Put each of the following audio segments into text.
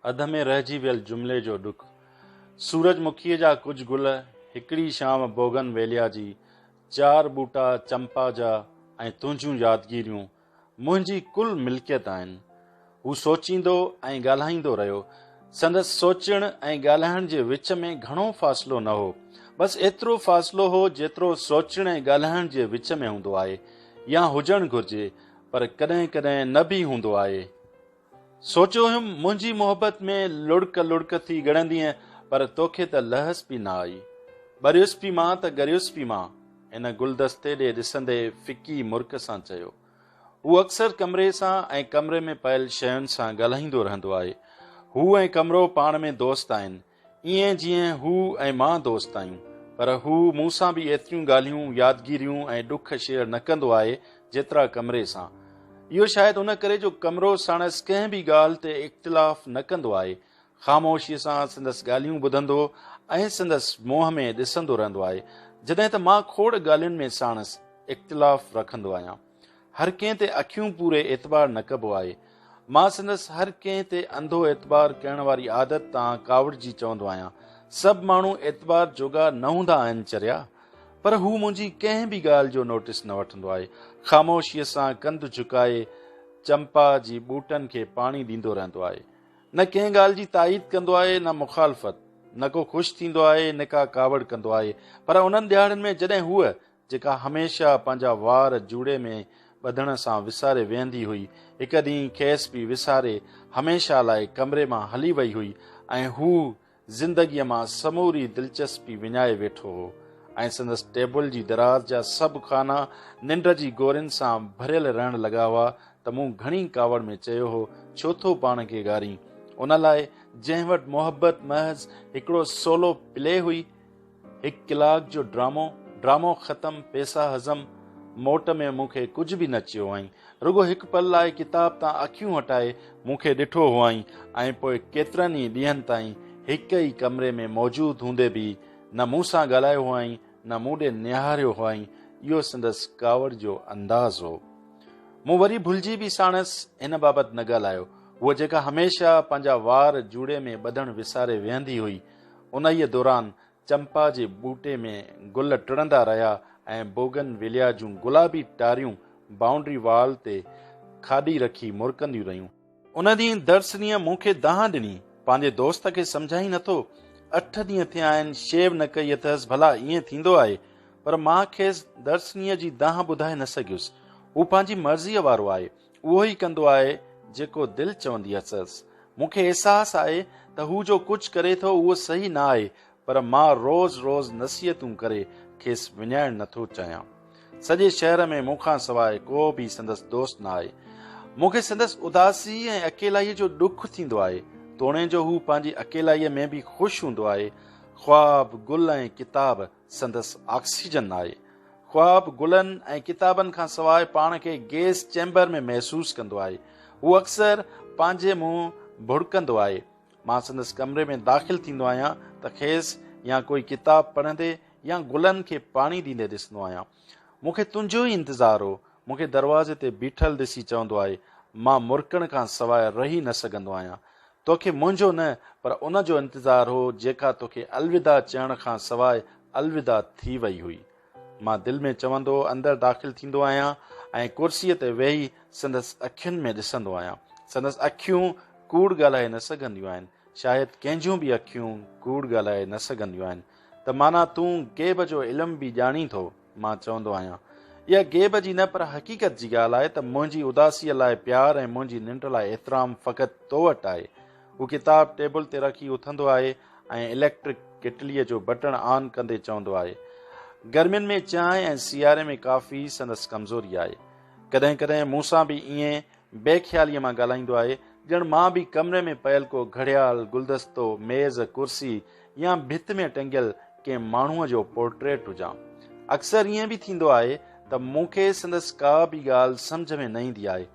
अध में रहिजी वियल जुमिले जो ॾुख। सूरजमुखीअ जा कुझु गुल हिकिड़ी शाम बोगन वेलिया जी, 4 बूटा चंपा जा ऐं तुंहिंजियूं यादगिरियूं मुंहिंजी कुल मिल्कियत आहिनि। हू सोचींदो ऐं ॻाल्हाईंदो रहियो। संदसि सोचण ऐं ॻाल्हाइण जे विच में घणो फ़ासिलो न हो, बसि एतिरो फ़ासिलो हो जेतिरो सोचण ऐं ॻाल्हाइण जे विच में हूंदो आहे, या हुजणु घुर्जे, पर कॾहिं कॾहिं न बि हूंदो आहे। सोचियो हुयुमि मुंहिंजी मोहबत में लुड़क लुड़क थी ॻणंदीअ, पर तोखे त लहस बि न आई। ॿरियुसि पई मां त ॻरियुसि पई मां, इन गुलदस्ते ॾे ॾिसंदे फिकी मुर्क सां चयो। हू अक्सर कमरे सां ऐं कमरे में पयल शयुनि सां ॻाल्हाईंदो रहंदो आहे। हू ऐं कमरो पाण में दोस्त आहिनि, ईअं जीअं हू ऐं मां दोस्त आहियूं, पर हू मूंसां बि एतिरियूं ॻाल्हियूं, यादगिरियूं ऐं ॾुख शेयर न कंदो आहे जेतिरा कमरे सां। इहो शायदि उन करे जो कमरो साणसि कंहिं बि ॻाल्हि ते इख़्तिलाफ़ न कंदो आहे, ख़ामोशीअ सां संदसि ॻाल्हियूं ॿुधंदो ऐं संदसि मोह में ॾिसंदो रहंदो आहे, जॾहिं त मां खोड़ ॻाल्हियुनि में साणसि इख़्तिलाफ़ रखंदो आहियां। हर कंहिं ते अखियूं पूरे एतबार न कबो आहे। मां संदसि हर कंहिं ते अंधो एतबार करण वारी आदत तां कावड़जी चवंदो आहियां। सभु माण्हू एतबार जोगा न हूंदा आहिनि चरिया, पर हू मुंहिंजी कंहिं बि ॻाल्हि जो नोटिस न वठंदो आहे। ख़ामोशीअ सां कंधु झुकाए चंपा जी ॿूटनि खे पाणी ॾींदो रहंदो आहे। न कंहिं ॻाल्हि जी ताईद कंदो आहे, न मुखालफ़त, न को ख़ुशि थींदो आहे, न का कावड़ कंदो आहे। पर उन्हनि ॾियारनि में जॾहिं हूअ जेका हमेशह पंहिंजा वार जूड़े में ॿधण सां विसारे वेहंदी हुई, हिकु ॾींहुं खेसि बि विसारे हमेशह लाइ कमरे मां हली वई हुई, ऐं हू ज़िंदगीअ मां समूरी दिलचस्पी विञाए वेठो हो, ऐं संदसि टेबल जी दराज जा सभु खाना निंड जी गोरियुनि सां भरियल रहण लॻा हुआ, त मूं घणी कावड़ में चयो हो, छो थो पाण खे ॻारी उन लाइ जंहिं वटि मोहबत महज़ हिकिड़ो सोलो प्ले हुई। 1 कलाक जो ड्रामो ख़तम, पैसा हज़म, मोट में मूंखे कुझु बि न चयो आई। रुगो हिकु पल लाइ किताब तां अखियूं हटाए मूंखे ॾिठो हुआई, ऐं पोइ केतिरनि ई ॾींहंनि ताईं हिक ई कमरे में मौजूदु हूंदे बि न मूं सां ॻाल्हायो हुआई, न मूं ॾे निहारियो हुआई। इहो संदसि कावड़ जो अंदाज़ हो। मूं वरी भुलिजी बि साणसि हिन बाबति न ॻाल्हायो। उहा जेका हमेशह पंहिंजा वार जूड़े में ॿधण विसारे वेहंदी हुई, उन ई दौरान चंपा जे ॿूटे में गुल टिड़ंदा रहिया, ऐं बोगन विलिया जूं गुलाबी टारियूं बाउंड्री वाल ते खाॾी रखी मुरकंदियूं रहियूं। उन ॾींहुं दर्शनीअ मूंखे दाह ॾिनी, पंहिंजे दोस्त खे सम्झाई नथो। 8 ॾींहं थिया आहिनि, शेव न कई अथसि, भला ईअं थींदो आहे। पर मां खेसि दर्शनीअ जी दाह ॿुधाए न सघियुसि। हू पंहिंजी मर्ज़ीअ वारो आहे, उहो ई कंदो आहे जेको दिलि चवंदी अथसि। मूंखे अहसासु आहे त हू जो कुझु करे थो उहो सही न आहे, पर मां रोज़ रोज़ नसीहतूं करे खेसि विञाइण नथो चाहियां। सॼे शहर में मूंखां सवाइ को बि संदसि दोस्त न आहे। मूंखे संदसि उदासी ऐं अकेलाईअ जो ॾुख थींदो आहे, तोणे जो हू पंहिंजी अकेलाईअ में बि ख़ुशि हूंदो आहे। ख्वाब, गुल ऐं किताब संदसि ऑक्सीजन आहे। ख्वाब, गुलनि ऐं किताबनि खां सवाइ पाण खे गैस चैम्बर में महसूसु कंदो आहे। हू अक्सर पंहिंजे मुंहुं भुड़कंदो आहे। मां संदसि कमरे में दाख़िल थींदो आहियां त खेसि या कोई किताब पढ़ंदे या गुलनि खे पाणी ॾींदे ॾिसंदो आहियां। मूंखे तुंहिंजो ई इंतज़ारु हो। मूंखे दरवाज़े ते बीठल ॾिसी चवंदो आहे, मां मुरकण खां सवाइ रही न सघंदो आहियां। तोखे मुंहिंजो न, पर उन जो इंतज़ारु हो जेका तोखे अलविदा चवण खां सवाइ अलविदा थी वई हुई। मां दिलि में चवंदो अंदरि दाख़िल थींदो आहियां ऐं कुर्सीअ ते वेही संदसि अखियुनि में ॾिसंदो आहियां। संदसि अखियूं कूड़ ॻाल्हाए न सघंदियूं आहिनि, शायदि कंहिंजूं बि अखियूं कूड़ ॻाल्हाए न सघंदियूं आहिनि। त माना तूं ग़ैब जो इल्मु बि ॼाणी थो? मां चवंदो आहियां, इहा ग़ैब जी न पर हक़ीक़त जी ॻाल्हि आहे त मुंहिंजी उदासीअ लाइ प्यार ऐं मुंहिंजी निंड लाइ एतिराम फ़क़ति तो वटि आहे। हू किताब टेबल ते रखी उथंदो आहे ऐं इलेक्ट्रिक किटलीअ जो बटण ऑन कंदे चवंदो आहे, गर्मियुनि में चांहि ऐं सियारे में काफ़ी संदसि कमज़ोरी आहे। कॾहिं कॾहिं मूंसां बि ईअं बेख़्यालीअ मां ॻाल्हाईंदो आहे, ॼण मां बि कमरे में पयल को घड़ियाल, गुलदस्तो, मेज़, कुर्सी या भित में टंगियल कंहिं माण्हूअ जो पोर्ट्रेट हुजां। अक्सर ईअं बि थींदो आहे त मूंखे संदसि का बि ॻाल्हि सम्झ में न ईंदी आहे,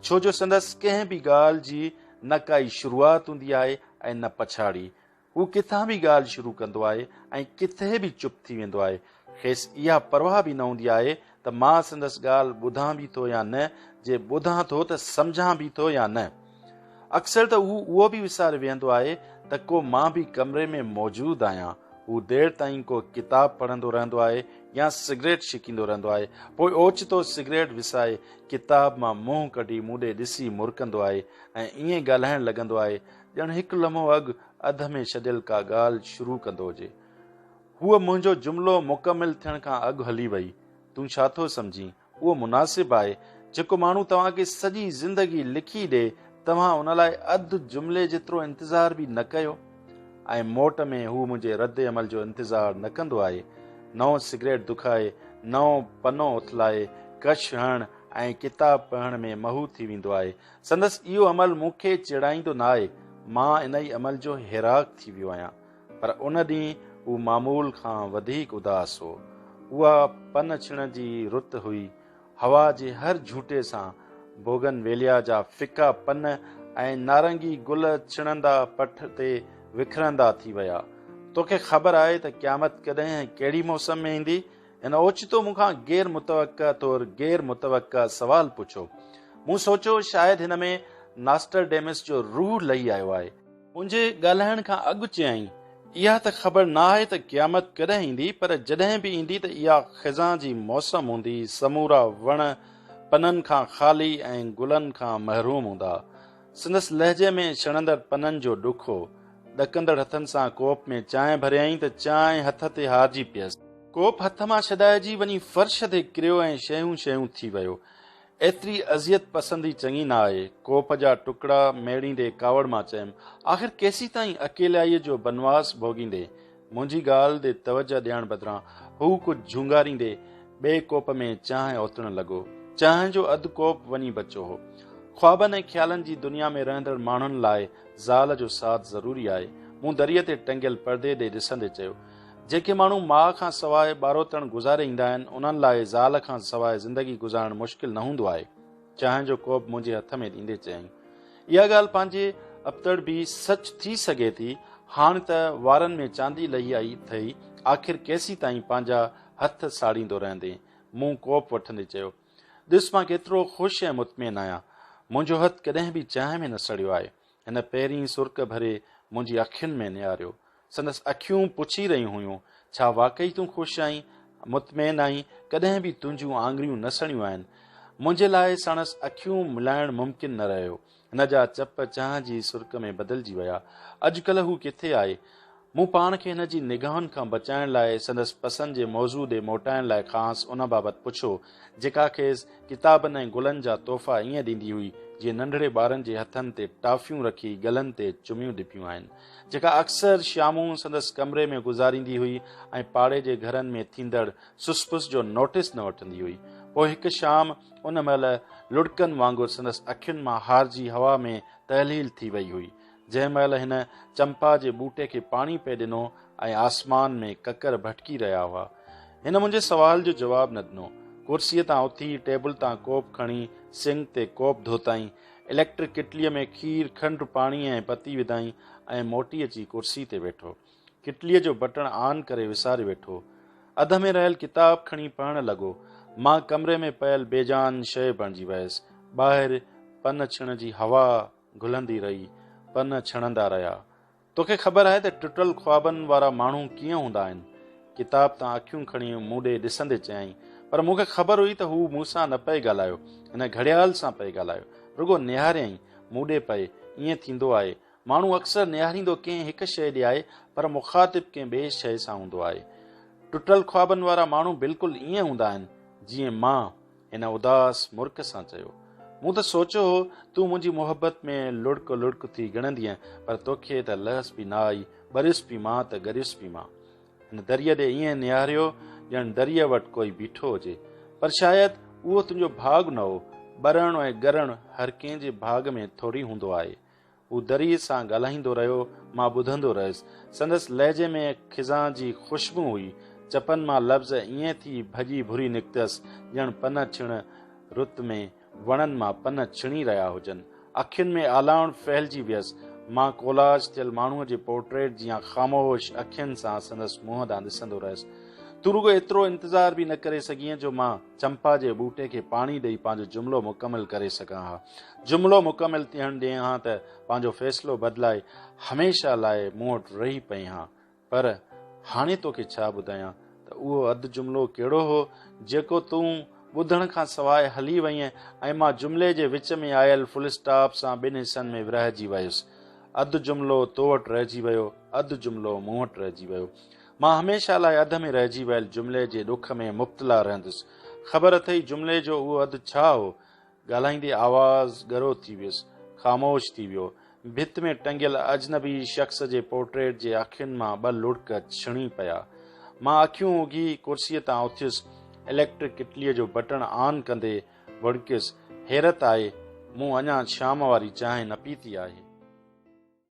छो जो संदसि कंहिं बि ॻाल्हि जी न काई शुरूआति हूंदी आहे ऐं न पछाड़ी। हू किथां बि ॻाल्हि शुरू कंदो आहे ऐं किथे बि चुप थी वेंदो आहे। खेसि इहा परवाह बि न हूंदी आहे त मां संदसि ॻाल्हि ॿुधां बि थो या न, जे ॿुधां थो त सम्झां बि थो या न। अक्सर त उहो बि विसारे वेहंदो आहे त को मां बि कमरे में मौजूद आहियां। हू देर ताईं को किताब पढ़ंदो रहंदो आहे या सिगरेट छिकींदो रहंदो आहे। पोइ ओचितो सिगरेट विसाए किताब मां मुंहुं कढी मूं ॾे ॾिसी मुरकंदो आहे ऐं ईअं ॻाल्हाइण लॻंदो आहे ॼण हिकु लम्हो अॻु अध में छॾियल का ॻाल्हि शुरू कंदो हुजे। हूअ मुंहिंजो जुमिलो मुकमिल थियण खां अॻु हली वई। तूं छा थो सम्झी? उहो मुनासिबु आहे। जेको माण्हू तव्हांखे सॼी ज़िंदगी लिखी ॾे, तव्हां उन लाइ अधु जुमिले जेतिरो इंतज़ार बि न कयो। ऐं मोट में हू मुंहिंजे रद अमल जो इंतज़ारु न कंदो आहे। नओं सिगरेट दुखाए, नओं पनो उथलाए, कश हण ऐं किताब पढ़ण में महू थी वेंदो आहे। संदसि इहो अमल मूंखे चिड़ाईंदो न आहे। मां इन ई अमल जो हैराक थी वियो आहियां। पर उन ॾींहुं हू मामूल खां वधीक उदास हो। उहा पन छिण जी रुत हुई। हवा जे हर झूटे सां बोगन वेलिया जा फिका पन ऐं नारंगी गुल छिणंदा पठ ते विखरंदा थी विया। तोखे ख़बर आहे त क़यामत कॾहिं ऐं कहिड़ी मौसम में ईंदी? हिन ओचितो मूंखां गैर मुतवक़ा तौरु गैर मुतवक़ा सवाल पुछो। मूं सोचियो शायदि हिन में नास्टरडेमस जो रूह लही आयो आहे। मुंहिंजे ॻाल्हाइण खां अॻु चयाईं, इहा त ख़बर न आहे त क़यामत कॾहिं ईंदी, पर जॾहिं बि ईंदी त इहा ख़िज़ां जी मौसम हूंदी। समूरा वण पननि खां ख़ाली ऐं गुलनि खां महरूम हूंदा। संदसि लहजे में छणंदड़ पननि जो ॾुख हो। ॾकंदड़ हथनि सां कोप में चांहि भरियईं त चांहि हथ ते हारजी पियसि। कोप हथ मां छॾाइजी वञी फर्श ते किरियो ऐं शयूं शयूं थी वियो। एतिरी अज़ियत पसंदी चङी न आहे। कोप जा टुकड़ा मेड़ींदे कावड़ मां चयुमि, आख़िर केसी ताईं अकेलाईअ जो बनवास भोगींदे? मुंहिंजी ॻाल्हि ते तवजह ॾियण बदिरां हू कुझु झुंगारींदे ॿिए कोप में चांहि ओतणु लॻो। चांहि जो अधु कोप वञी बचियो हो। ख्वाबनि ऐं ख़्यालनि जी दुनिया में रहंदड़ माण्हुनि लाइ ज़ाल जो साथ ज़रूरी आहे। मूं दरीअ ते टंगियल परदे ॾे ॾिसंदे चयो, जेके माण्हू माउ खां सवाइ ॿारोतण गुज़ारे ईंदा आहिनि, उन्हनि लाइ ज़ाल खां सवाइ ज़िंदगी गुज़ारणु मुश्किल न हूंदो आहे। चांहि जो कोप मुंहिंजे हथ में ॾींदे चयईं, इहा ॻाल्हि पंहिंजे अबतड़ बि सच थी सघे थी। हाणे त वारनि में चांदी लही आई अथई, आख़िर केसी ताईं पंहिंजा हथ साड़ींदो रहंदे? मूं कोप वठंदे चयो, ॾिस मां केतिरो ख़ुशि ऐं मुतमिन आहियां। मुंहिंजो हथ कॾहिं बि चांहि में न सड़ियो आहे। हिन पहिरीं सुर्क भरे मुंहिंजी अखियुनि में निहारियो। संदसि अखियूं पुछी रहियूं हुयूं, छा वाकई तूं ख़ुशि आहीं, मुतमिन आहीं? कॾहिं बि तुंहिंजूं आङुरियूं न सड़ियूं आहिनि। मुंहिंजे लाइ साणसि अखियूं मिलाइणु मुमकिन न रहियो। हिन जा चप चांहि जी सुर्क में बदिलजी विया। अॼुकल्ह हू किथे आहे? मूं पाण खे हिन जी निगाहनि खां बचाइण लाइ संदसि पसंदि जे मौज़ू ॾे मोटाइण लाइ ख़ासि उन बाबति पुछो जेका खेसि किताबनि ऐं गुलनि जा तोहफ़ा ईअं ॾींदी हुई जीअं नंढड़े ॿारनि जे हथनि ते टाफियूं रखी गलनि ते चुमियूं ॾिपियूं आहिनि, जेका अक्सर शामूं संदसि कमरे में गुज़ारींदी हुई ऐं पाड़े जे घरनि में थींदड़ सुसपुस जो नोटिस न वठंदी हुई। पोइ हिकु शाम उन महिल लुड़कनि वांगुरु संदसि अखियुनि मां हारजी हवा में तहलील थी वई हुई, जंहिं महिल हिन चंपा जे ॿूटे खे पाणी पे ॾिनो ऐं आसमान में ककर भटकी रहिया हुआ। हिन मुंहिंजे सवाल जो जवाबु न ॾिनो। कुर्सीअ तां उथी टेबल तां कोप खणी सिंक ते कोप धोताईं, इलेक्ट्रिक किटलीअ में खीर खंडु पाणी ऐं पती विधाईं ऐं मोटी अची कुर्सी ते वेठो। किटलीअ जो बटण ऑन करे विसारे वेठो। अध में रहियल किताब खणी पढ़णु लॻो। मां कमरे में पयल बेजान शइ बणिजी वियसि। ॿाहिरि पन छिण जी हवा घुलंदी रही, पन छणंदा रहिया। तोखे ख़बर आहे त टुटल ख्वाबनि वारा माण्हू कीअं हूंदा आहिनि? किताब तां अखियूं खणी मूं ॾे ॾिसंदे चयाईं, पर मूंखे ख़बर हुई त हू मूंसां न पए ॻाल्हायो, हिन घड़ियाल सां पए ॻाल्हायो। रुगो निहारियईं, मूं ॾे पए। ईअं थींदो आहे, माण्हू अक्सर निहारींदो कंहिं हिकु शइ ॾे आहे, पर मुखातिब कंहिं ॿिए शइ सां हूंदो आहे। टुटल ख्वाबनि वारा माण्हू बिल्कुलु ईअं हूंदा आहिनि जीअं मां, हिन उदास मुर्ख सां चयो। मूं त सोचियो हो तूं मुंहिंजी मोहबत में लुड़क लुड़क थी ॻणंदीअ, पर तोखे त लहस बि न आई, ॿरिस बि मां त गरियुसि बि मां। हिन दरिया ॾे ईअं निहारियो ॼण दरिया वटि कोई बीठो हुजे, पर शायदि उहो तुंहिंजो भाॻ न हो। ॿरणु ऐं ॻरणु हर कंहिं जे भाॻ में थोरी हूंदो आहे। हू दरिया सां ॻाल्हाईंदो रहियो, मां ॿुधंदो रहियुसि। संदसि लहजे में खिज़ां जी ख़ुशबू हुई। चपनि मां लफ़्ज़ ईअं थी भॼी भुरी निकितसि ॼण पन छिण रुत में वणनि मां पन छिणी रहिया हुजनि। अखियुनि में आलाउण फहिलिजी वियसि। मां कोलाज थियल माण्हूअ जे पोर्ट्रेट जीअं ख़ामोश अखियुनि सां संदसि मुंहं ॾांहुं ॾिसंदो रहियुसि। तू रुगो एतिरो इंतज़ार बि न करे सघीं जो मां चंपा जे ॿूटे खे पाणी ॾेई पंहिंजो जुमिलो मुकमिल करे सघां हा। जुमिलो मुकमिल थियण ॾिए हा त पंहिंजो फ़ैसिलो बदिलाए हमेशह लाइ मूं वटि रही पई हा। पर हाणे तोखे छा ॿुधायां त उहो अधु जुमिलो कहिड़ो हो जेको तूं ॿुधण खां सवाइ हली वईं ऐं मां जुमिले जे विच में आयल फुल स्टॉप सां ॿिनि हिसनि में विरहाइजी वियुसि। अधु जुमिलो तो वटि रहिजी वियो, अधु जुमिलो मूं वटि रहिजी वियो। मां हमेशह लाइ अध में रहिजी वियल जुमिले जे ॾुख में मुब्तला रहंदुसि। ख़बर अथई जुमिले जो उहो अधु छा हो? ॻाल्हाईंदे आवाज़ ॻरो थी वियुसि, ख़ामोश थी वियो। भित में टंगियल अजनबी शख़्स जे पोर्ट्रेट जे अखियुनि मां ॿ लुड़क छिणी पिया। मां अखियूं उघी कुर्सीअ तां उथियुसि, इलेक्ट्रिक किटलीअ जो बटण ऑन कंदे वड़कियुसि। हैरत आहे, मूं अञा शाम वारी चांहि न पीती आहे।